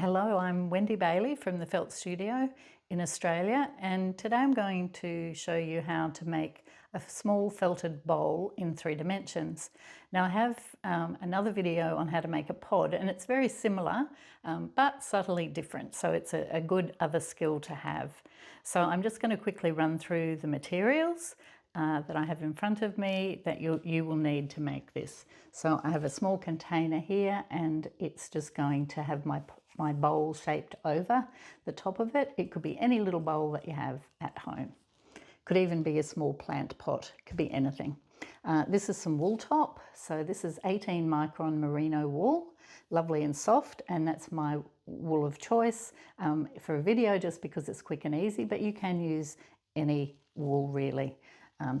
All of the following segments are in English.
Hello, I'm Wendy Bailey from the Felt Studio in Australia, and today I'm going to show you how to make a small felted bowl in 3 dimensions. Now I have another video on how to make a pod, and it's very similar but subtly different, so it's a good other skill to have. So I'm just going to quickly run through the materials that I have in front of me that you will need to make this. So I have a small container here, and it's just going to have my bowl shaped over the top of it. It could be any little bowl that you have at home. Could even be a small plant pot, could be anything. This is some wool top. So this is 18 micron merino wool, lovely and soft, and that's my wool of choice for a video just because it's quick and easy, but you can use any wool really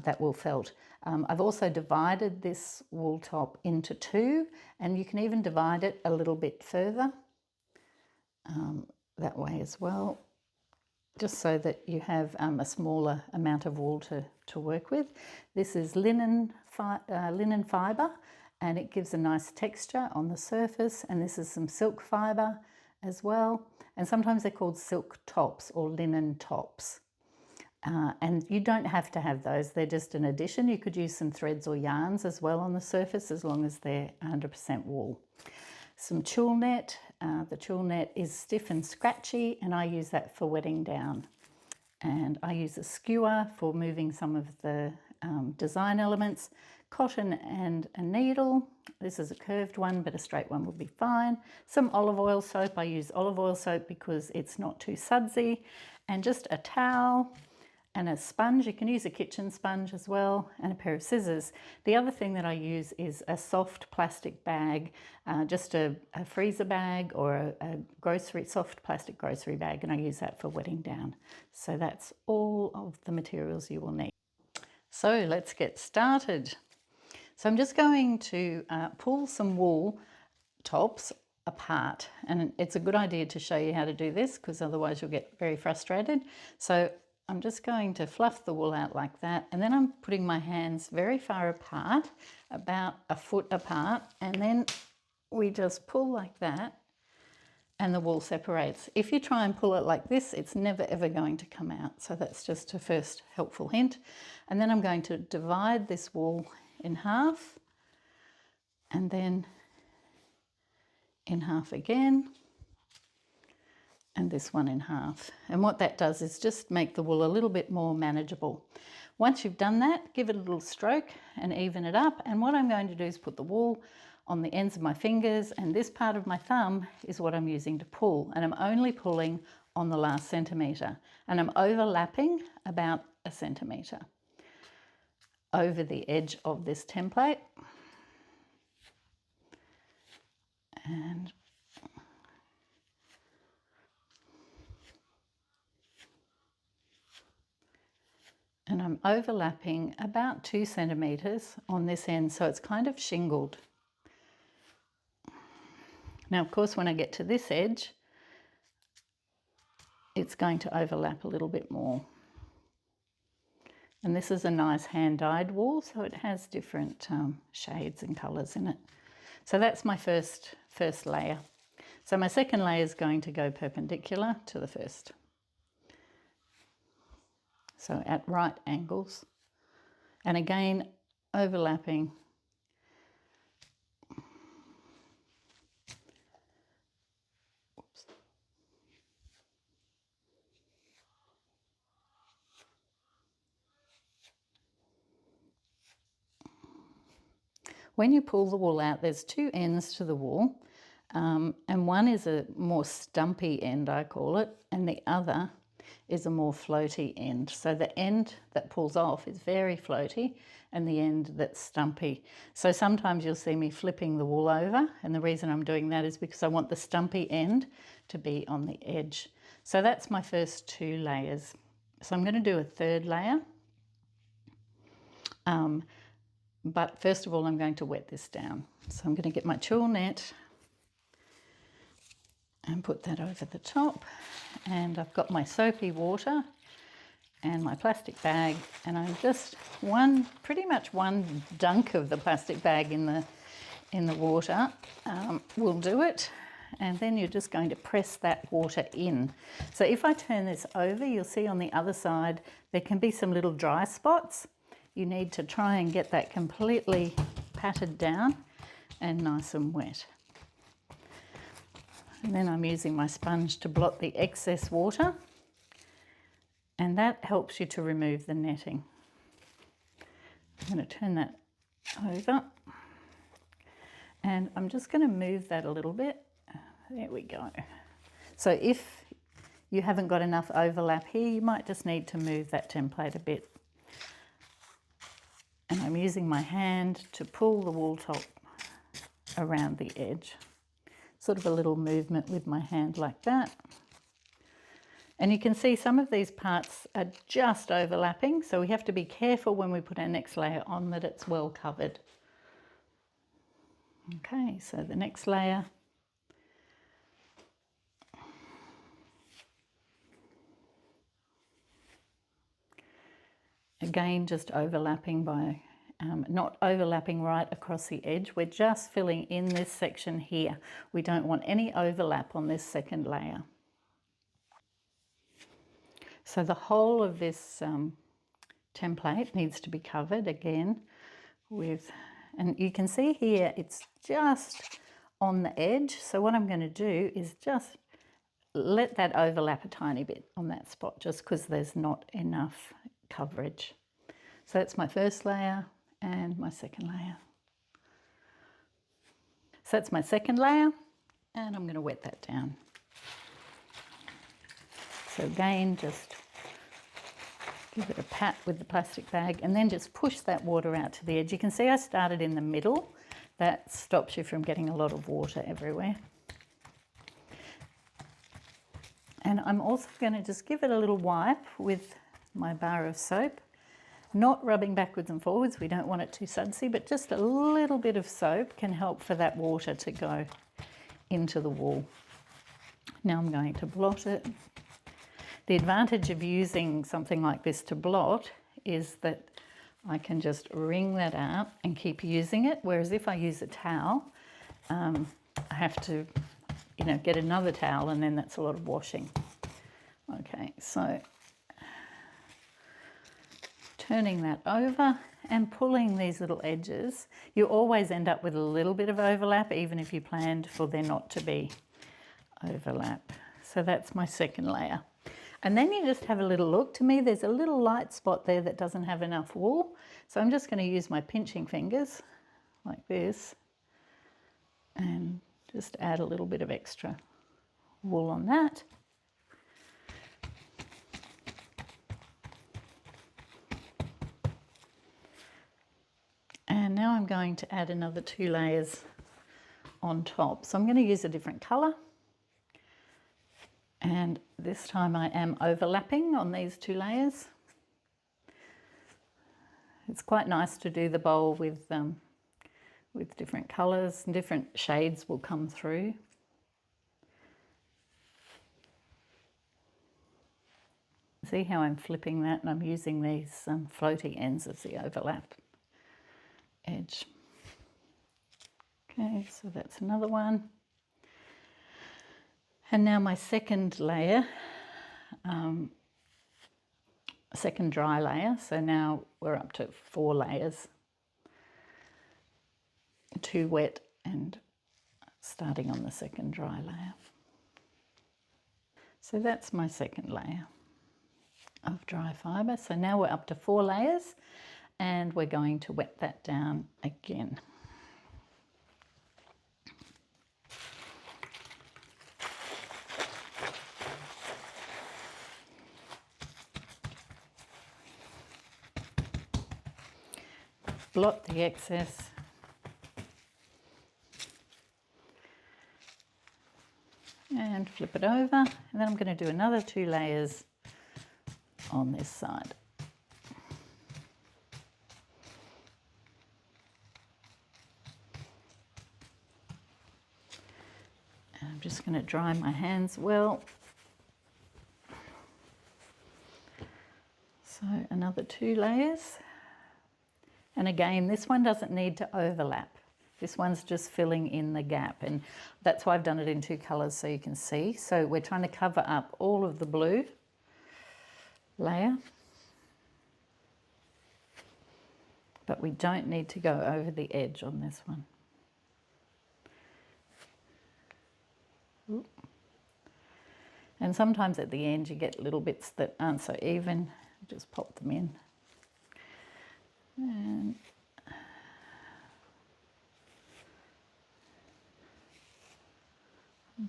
that will felt. I've also divided this wool top into 2, and you can even divide it a little bit further that way as well, just so that you have a smaller amount of wool to work with. This is linen fibre, and it gives a nice texture on the surface, and this is some silk fibre as well, and sometimes they're called silk tops or linen tops. And you don't have to have those, they're just an addition. You could use some threads or yarns as well on the surface as long as they're 100% wool. Some tulle net. The tulle net is stiff and scratchy, and I use that for wetting down. And I use a skewer for moving some of the design elements. Cotton and a needle. This is a curved one, but a straight one would be fine. Some olive oil soap. I use olive oil soap because it's not too sudsy. And just a towel and a sponge. You can use a kitchen sponge as well, and a pair of scissors. The other thing that I use is a soft plastic bag, just a freezer bag or a soft plastic grocery bag, and I use that for wetting down. So that's all of the materials you will need. So let's get started. So I'm just going to pull some wool tops apart, and it's a good idea to show you how to do this because otherwise you'll get very frustrated. So I'm just going to fluff the wool out like that, and then I'm putting my hands very far apart, about a foot apart, and then we just pull like that and the wool separates. If you try and pull it like this, it's never ever going to come out. So that's just a first helpful hint. And then I'm going to divide this wool in half, and then in half again, and this one in half. And what that does is just make the wool a little bit more manageable. Once you've done that, give it a little stroke and even it up. And what I'm going to do is put the wool on the ends of my fingers, and this part of my thumb is what I'm using to pull. And I'm only pulling on the last centimetre, and I'm overlapping about a centimetre over the edge of this template. And I'm overlapping about 2 centimetres on this end, so it's kind of shingled. Now, of course, when I get to this edge, it's going to overlap a little bit more. And this is a nice hand-dyed wool, so it has different shades and colours in it. So that's my first layer. So my second layer is going to go perpendicular to the first. So at right angles, and again overlapping. Oops. When you pull the wool out, there's 2 ends to the wool, and one is a more stumpy end, I call it, and the other is a more floaty end. So the end that pulls off is very floaty, and the end that's stumpy. So sometimes you'll see me flipping the wool over, and the reason I'm doing that is because I want the stumpy end to be on the edge. So that's my first 2 layers. So I'm going to do a third layer. But first of all, I'm going to wet this down. So I'm going to get my tulle net and put that over the top. And I've got my soapy water and my plastic bag, and I'm just pretty much one dunk of the plastic bag in the water will do it. and then you're just going to press that water in. So if I turn this over, you'll see on the other side there can be some little dry spots. You need to try and get that completely patted down and nice and wet. And then I'm using my sponge to blot the excess water, and that helps you to remove the netting. I'm going to turn that over, and I'm just going to move that a little bit. There we go. So if you haven't got enough overlap here, you might just need to move that template a bit. And I'm using my hand to pull the wool top around the edge. Sort of a little movement with my hand like that. And you can see some of these parts are just overlapping, so we have to be careful when we put our next layer on that it's well covered. Okay, so the next layer. Again, just overlapping by, not overlapping right across the edge. We're just filling in this section here. We don't want any overlap on this second layer. So the whole of this template needs to be covered again with, and you can see here it's just on the edge. So what I'm going to do is just let that overlap a tiny bit on that spot, just because there's not enough coverage. So that's my first layer and my second layer. So that's my second layer, and I'm going to wet that down. So again, just give it a pat with the plastic bag and then just push that water out to the edge. You can see I started in the middle. That stops you from getting a lot of water everywhere. And I'm also going to just give it a little wipe with my bar of soap, not rubbing backwards and forwards. We don't want it too sudsy, but just a little bit of soap can help for that water to go into the wool. Now I'm going to blot it. The advantage of using something like this to blot is that I can just wring that out and keep using it, whereas if I use a towel, I have to, get another towel, and then that's a lot of washing. Okay, so turning that over and pulling these little edges, you always end up with a little bit of overlap, even if you planned for there not to be overlap. So that's my second layer. And then you just have a little look. To me, there's a little light spot there that doesn't have enough wool. So I'm just going to use my pinching fingers like this and just add a little bit of extra wool on that. And now I'm going to add another 2 layers on top. So I'm going to use a different colour. And this time I am overlapping on these 2 layers. It's quite nice to do the bowl with different colours, and different shades will come through. See how I'm flipping that, and I'm using these floaty ends as the overlap edge. Okay, so that's another one. And now my second layer, second dry layer. So now we're up to 4 layers, 2 wet and starting on the second dry layer. So that's my second layer of dry fibre. So now we're up to 4 layers, and we're going to wet that down again. Blot the excess. And flip it over, and then I'm going to do another 2 layers on this side. And I'm just going to dry my hands well. So another 2 layers. And again, this one doesn't need to overlap. This one's just filling in the gap, and that's why I've done it in 2 colours so you can see. So we're trying to cover up all of the blue layer, but we don't need to go over the edge on this one. Ooh. And sometimes at the end you get little bits that aren't so even. Just pop them in. And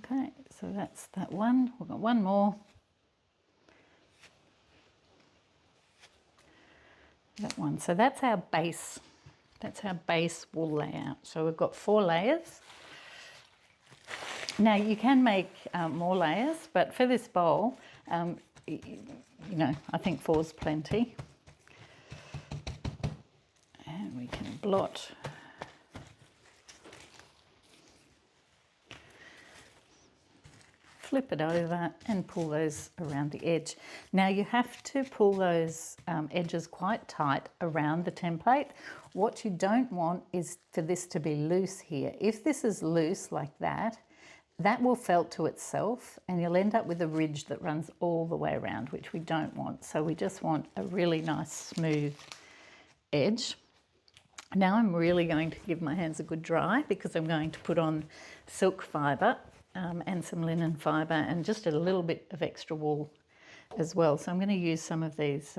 okay, so that's that one. We've got one more. That one. So that's our base. That's our base wool layout. So we've got 4 layers. Now you can make more layers, but for this bowl, you know, I think 4's plenty. And we can blot. Flip it over and pull those around the edge. Now you have to pull those edges quite tight around the template. What you don't want is for this to be loose here. If this is loose like that, that will felt to itself and you'll end up with a ridge that runs all the way around, which we don't want. So we just want a really nice smooth edge. Now I'm really going to give my hands a good dry because I'm going to put on silk fibre and some linen fibre and just a little bit of extra wool as well. So I'm going to use some of these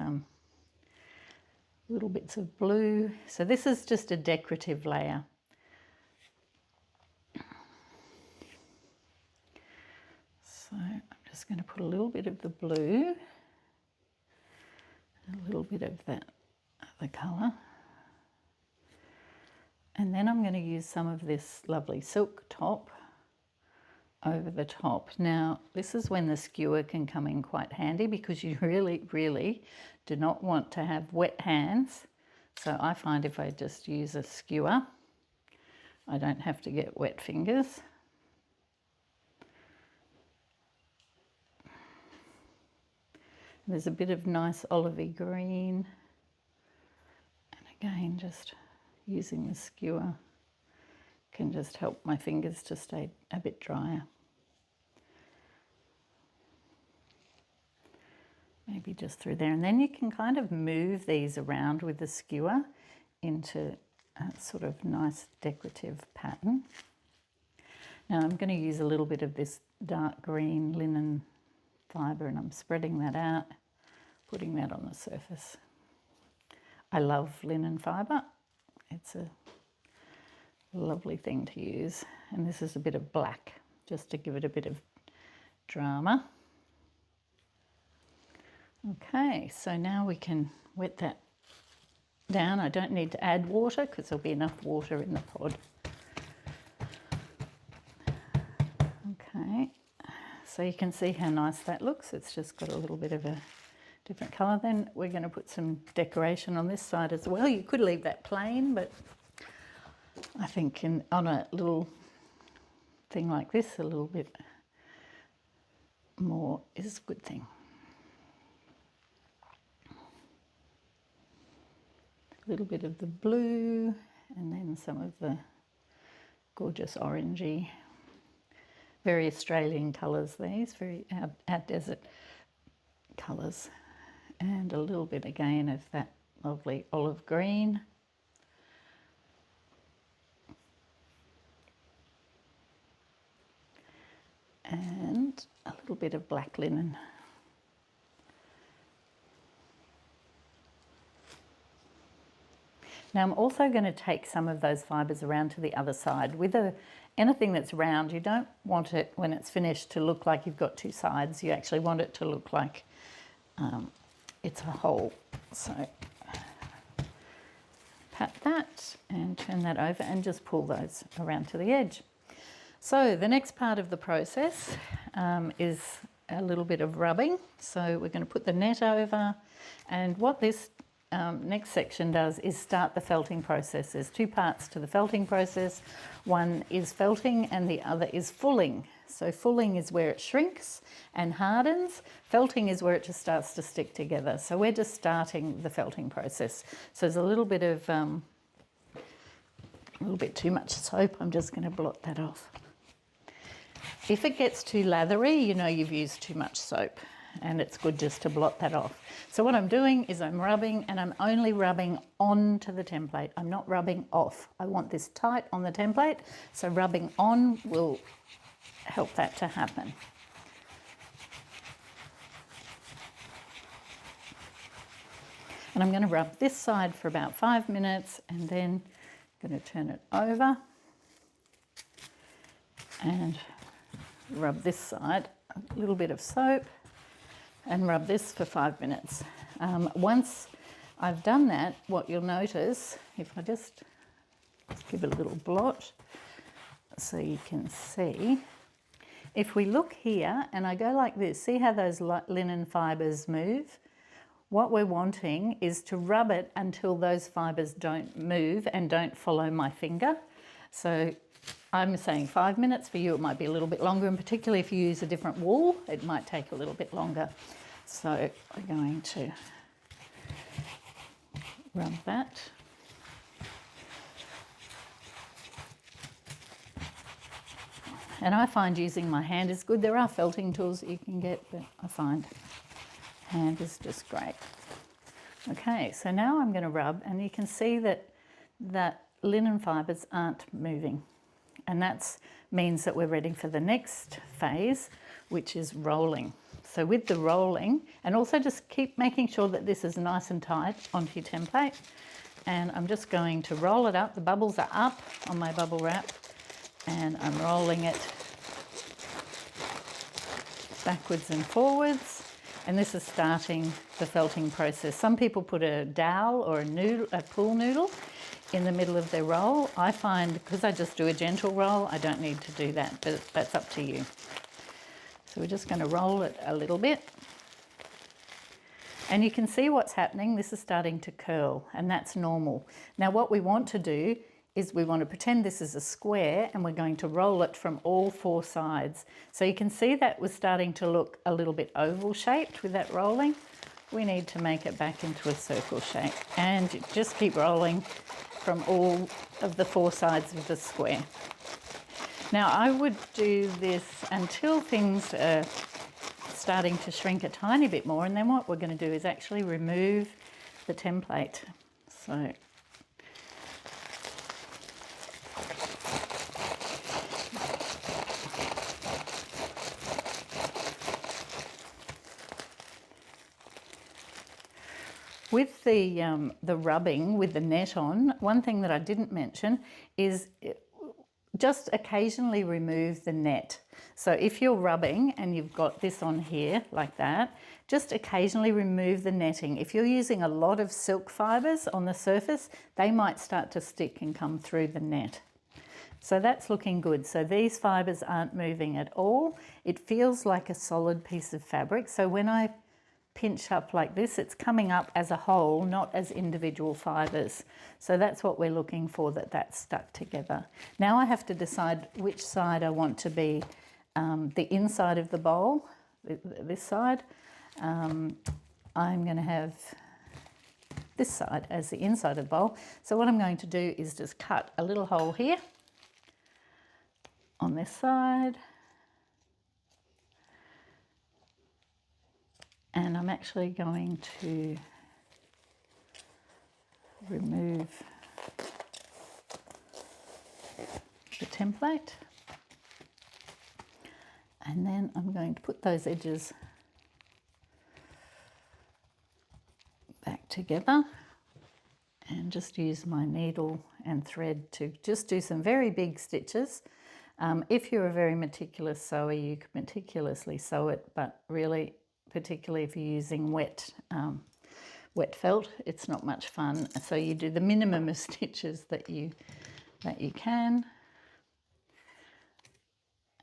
little bits of blue. So this is just a decorative layer. So I'm just going to put a little bit of the blue, a little bit of that other colour. And then I'm going to use some of this lovely silk top over the top. Now, this is when the skewer can come in quite handy because you really, really do not want to have wet hands. So I find if I just use a skewer, I don't have to get wet fingers. There's a bit of nice olivey green. And again, just using the skewer can just help my fingers to stay a bit drier. Maybe just through there. And then you can kind of move these around with the skewer into a sort of nice decorative pattern. Now I'm going to use a little bit of this dark green linen fibre and I'm spreading that out, putting that on the surface. I love linen fibre. It's a lovely thing to use. And this is a bit of black, just to give it a bit of drama. Okay, so now we can wet that down. I don't need to add water because there'll be enough water in the pod. Okay, so you can see how nice that looks. It's just got a little bit of a different colour. Then we're going to put some decoration on this side as well. You could leave that plain, but I think on a little thing like this, a little bit more is a good thing. A little bit of the blue and then some of the gorgeous orangey, very Australian colours these, very our desert colours. And a little bit again of that lovely olive green. And a little bit of black linen. Now I'm also going to take some of those fibres around to the other side. With anything that's round, you don't want it when it's finished to look like you've got 2 sides. You actually want it to look like it's a whole. So pat that and turn that over and just pull those around to the edge. So the next part of the process is a little bit of rubbing. So we're going to put the net over, and what this next section does is start the felting process. There's 2 parts to the felting process. One is felting and the other is fulling. So fulling is where it shrinks and hardens. Felting is where it just starts to stick together. So we're just starting the felting process. So there's a little bit of A little bit too much soap, I'm just going to blot that off. If it gets too lathery, you know you've used too much soap, and it's good just to blot that off. So what I'm doing is I'm rubbing, and I'm only rubbing onto the template. I'm not rubbing off. I want this tight on the template, so rubbing on will help that to happen. And I'm going to rub this side for about 5 minutes, and then I'm going to turn it over and rub this side, a little bit of soap, and rub this for 5 minutes. Once I've done that, what you'll notice, if I just give it a little blot so you can see, if we look here and I go like this, see how those linen fibres move? What we're wanting is to rub it until those fibres don't move and don't follow my finger. So I'm saying 5 minutes. For you it might be a little bit longer, and particularly if you use a different wool it might take a little bit longer. So we're going to rub that. And I find using my hand is good. There are felting tools that you can get, but I find hand is just great. Okay, so now I'm going to rub, and you can see that linen fibres aren't moving, and that means that we're ready for the next phase, which is rolling. So with the rolling, and also just keep making sure that this is nice and tight onto your template, and I'm just going to roll it up. The bubbles are up on my bubble wrap, and I'm rolling it backwards and forwards. And this is starting the felting process. Some people put a dowel or a pool noodle in the middle of their roll. I find, because I just do a gentle roll, I don't need to do that, but that's up to you. So we're just going to roll it a little bit. And you can see what's happening. This is starting to curl, and that's normal. Now what we want to do is we want to pretend this is a square, and we're going to roll it from all 4 sides. So you can see that was starting to look a little bit oval shaped with that rolling. We need to make it back into a circle shape, and just keep rolling from all of the 4 sides of the square. Now I would do this until things are starting to shrink a tiny bit more, and then what we're going to do is actually remove the template. So with the rubbing with the net on, one thing that I didn't mention is just occasionally remove the net. So if you're rubbing and you've got this on here like that, just occasionally remove the netting. If you're using a lot of silk fibres on the surface, they might start to stick and come through the net. So that's looking good. So these fibres aren't moving at all. It feels like a solid piece of fabric. So when I pinch up like this, it's coming up as a whole, not as individual fibres. So that's what we're looking for, that's stuck together. Now I have to decide which side I want to be the inside of the bowl, this side. I'm going to have this side as the inside of the bowl. So what I'm going to do is just cut a little hole here on this side. And I'm actually going to remove the template, and then I'm going to put those edges back together and just use my needle and thread to just do some very big stitches. If you're a very meticulous sewer, you can meticulously sew it, but really, particularly if you're using wet felt, it's not much fun. So you do the minimum of stitches that you can,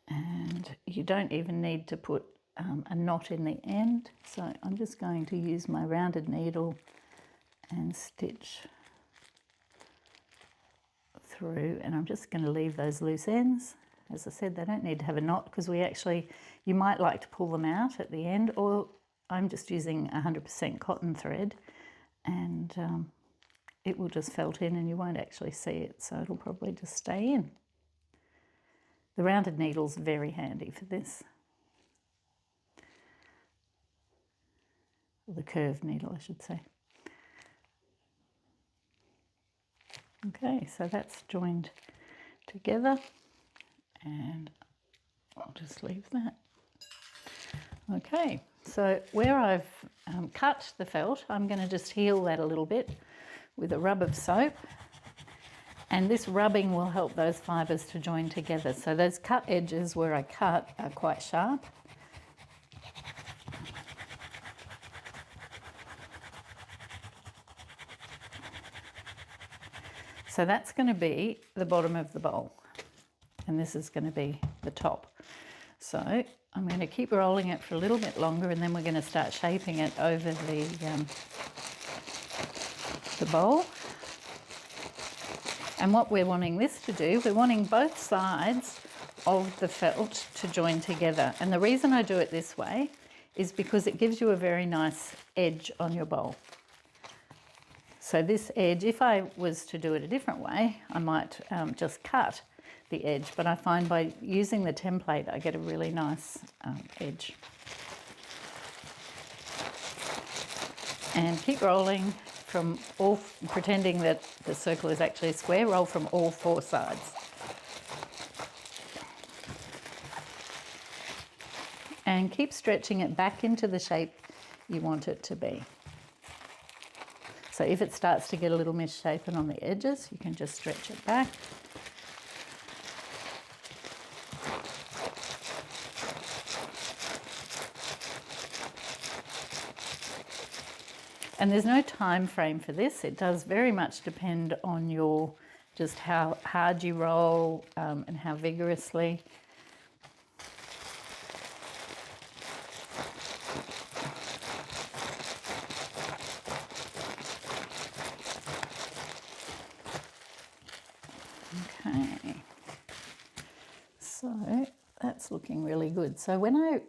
and you don't even need to put a knot in the end. So I'm just going to use my rounded needle and stitch through, and I'm just going to leave those loose ends. As I said, they don't need to have a knot, because you might like to pull them out at the end, or I'm just using 100% cotton thread, and it will just felt in and you won't actually see it, so it'll probably just stay in. The rounded needle's very handy for this. Or the curved needle, I should say. Okay, so that's joined together, and I'll just leave that. Okay, so where I've cut the felt, I'm going to just heal that a little bit with a rub of soap, and this rubbing will help those fibres to join together. So those cut edges where I cut are quite sharp. So that's going to be the bottom of the bowl, and this is going to be the top. So I'm going to keep rolling it for a little bit longer, and then we're going to start shaping it over the bowl. And what we're wanting this to do, we're wanting both sides of the felt to join together. And the reason I do it this way is because it gives you a very nice edge on your bowl. So this edge, if I was to do it a different way, I might just cut the edge, but I find by using the template I get a really nice edge. And keep rolling from all, pretending that the circle is actually a square, roll from all four sides. And keep stretching it back into the shape you want it to be. So if it starts to get a little misshapen on the edges, you can just stretch it back. And there's no time frame for this. It does very much depend on your, just how hard you roll and how vigorously. Okay, so that's looking really good. So when I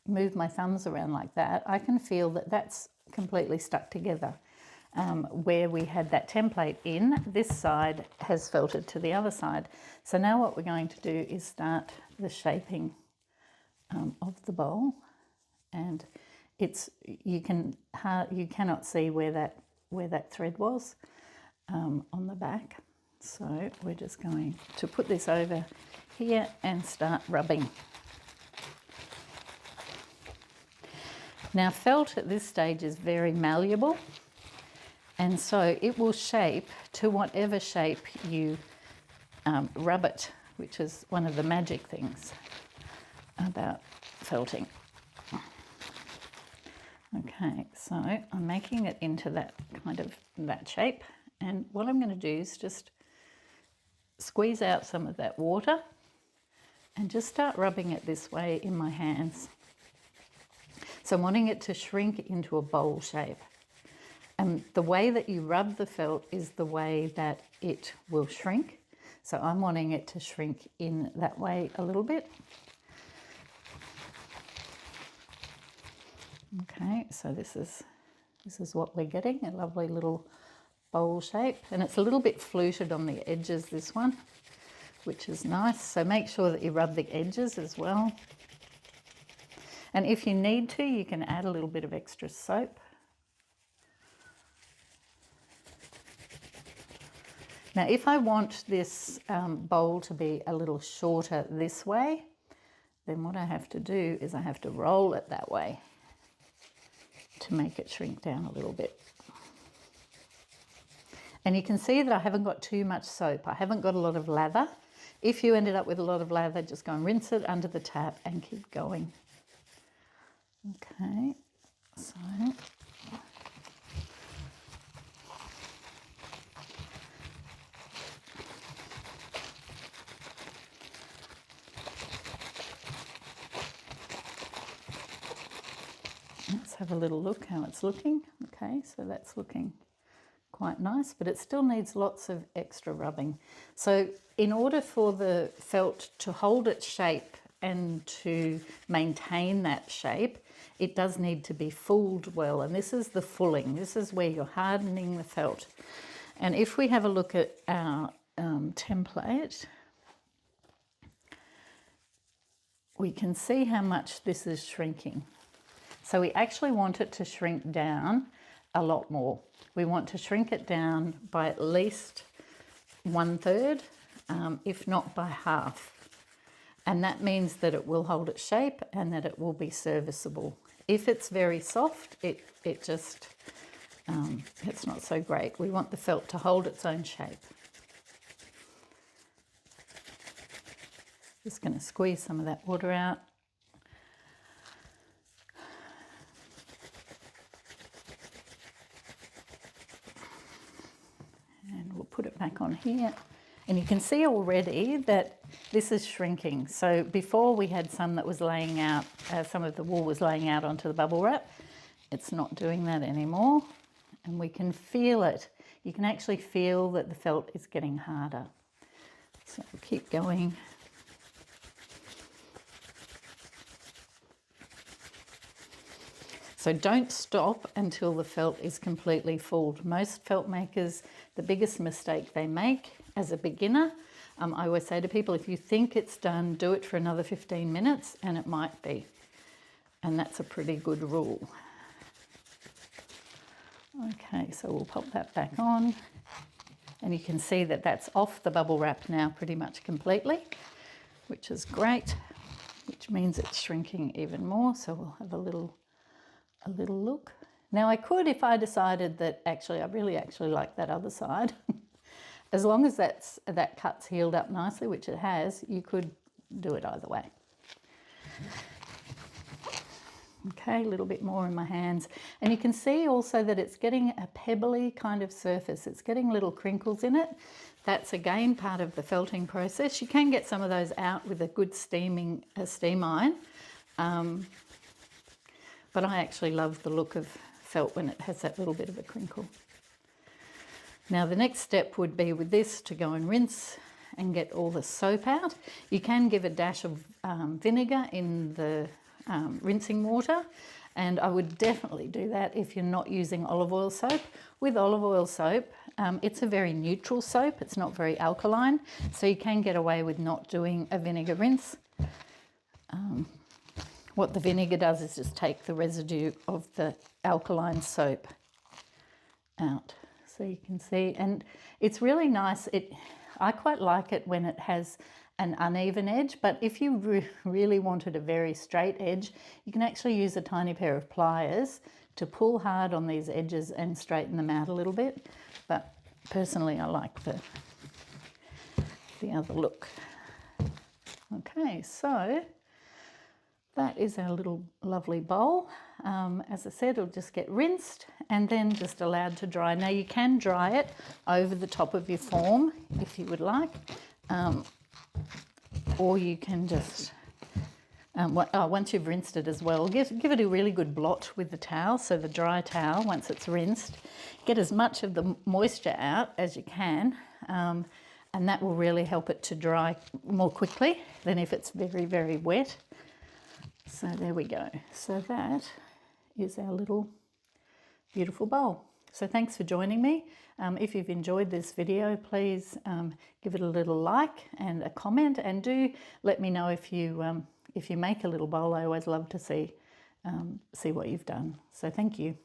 move my thumbs around like that, I can feel that that's completely stuck together. Where we had that template in, this side has felted to the other side. So now what we're going to do is start the shaping of the bowl, and it's you cannot see where that thread was on the back. So we're just going to put this over here and start rubbing. Now felt at this stage is very malleable, and so it will shape to whatever shape you rub it, which is one of the magic things about felting. Okay, so I'm making it into that that shape, and what I'm going to do is just squeeze out some of that water and just start rubbing it this way in my hands. So I'm wanting it to shrink into a bowl shape. And the way that you rub the felt is the way that it will shrink. So I'm wanting it to shrink in that way a little bit. Okay, so this is what we're getting, a lovely little bowl shape, and it's a little bit fluted on the edges, this one, which is nice. So make sure that you rub the edges as well. And if you need to, you can add a little bit of extra soap. Now, if I want this bowl to be a little shorter this way, then what I have to do is I have to roll it that way to make it shrink down a little bit. And you can see that I haven't got too much soap. I haven't got a lot of lather. If you ended up with a lot of lather, just go and rinse it under the tap and keep going. Okay, so let's have a little look how it's looking. Okay, so that's looking quite nice, but it still needs lots of extra rubbing. So in order for the felt to hold its shape and to maintain that shape, it does need to be fulled well. And this is the fulling. This is where you're hardening the felt. And if we have a look at our template, we can see how much this is shrinking. So we actually want it to shrink down a lot more. We want to shrink it down by at least 1/3, if not by half. And that means that it will hold its shape and that it will be serviceable. If it's very soft, it just, it's not so great. We want the felt to hold its own shape. Just going to squeeze some of that water out. And we'll put it back on here. And you can see already that this is shrinking. So before we had some that was laying out, some of the wool was laying out onto the bubble wrap. It's not doing that anymore. And we can feel it. You can actually feel that the felt is getting harder. So we'll keep going. So don't stop until the felt is completely fulled. Most felt makers, the biggest mistake they make as a beginner, I always say to people, if you think it's done, do it for another 15 minutes, and it might be. And that's a pretty good rule. Okay, so we'll pop that back on. And you can see that that's off the bubble wrap now pretty much completely, which is great, which means it's shrinking even more. So we'll have a little look. Now I could, if I decided that actually I really like that other side, as long as that cut's healed up nicely, which it has, you could do it either way. Okay, a little bit more in my hands. And you can see also that it's getting a pebbly kind of surface. It's getting little crinkles in it. That's again part of the felting process. You can get some of those out with a good steam iron. But I actually love the look of felt when it has that little bit of a crinkle. Now the next step would be with this to go and rinse and get all the soap out. You can give a dash of vinegar in the rinsing water, and I would definitely do that if you're not using olive oil soap. With olive oil soap, it's a very neutral soap. It's not very alkaline, so you can get away with not doing a vinegar rinse. What the vinegar does is just take the residue of the alkaline soap out. So you can see, and it's really nice. I quite like it when it has an uneven edge, but if you really wanted a very straight edge, you can actually use a tiny pair of pliers to pull hard on these edges and straighten them out a little bit. But personally, I like the other look. Okay, so that is our little lovely bowl. As I said, it'll just get rinsed and then just allowed to dry. Now you can dry it over the top of your form if you would like, or you can just, once you've rinsed it as well, give it a really good blot with the towel. So the dry towel, once it's rinsed, get as much of the moisture out as you can, and that will really help it to dry more quickly than if it's very, very wet. So there we go. So that is our little beautiful bowl. So thanks for joining me. If you've enjoyed this video, please give it a little like and a comment, and do let me know if you make a little bowl. I always love to see what you've done. So thank you.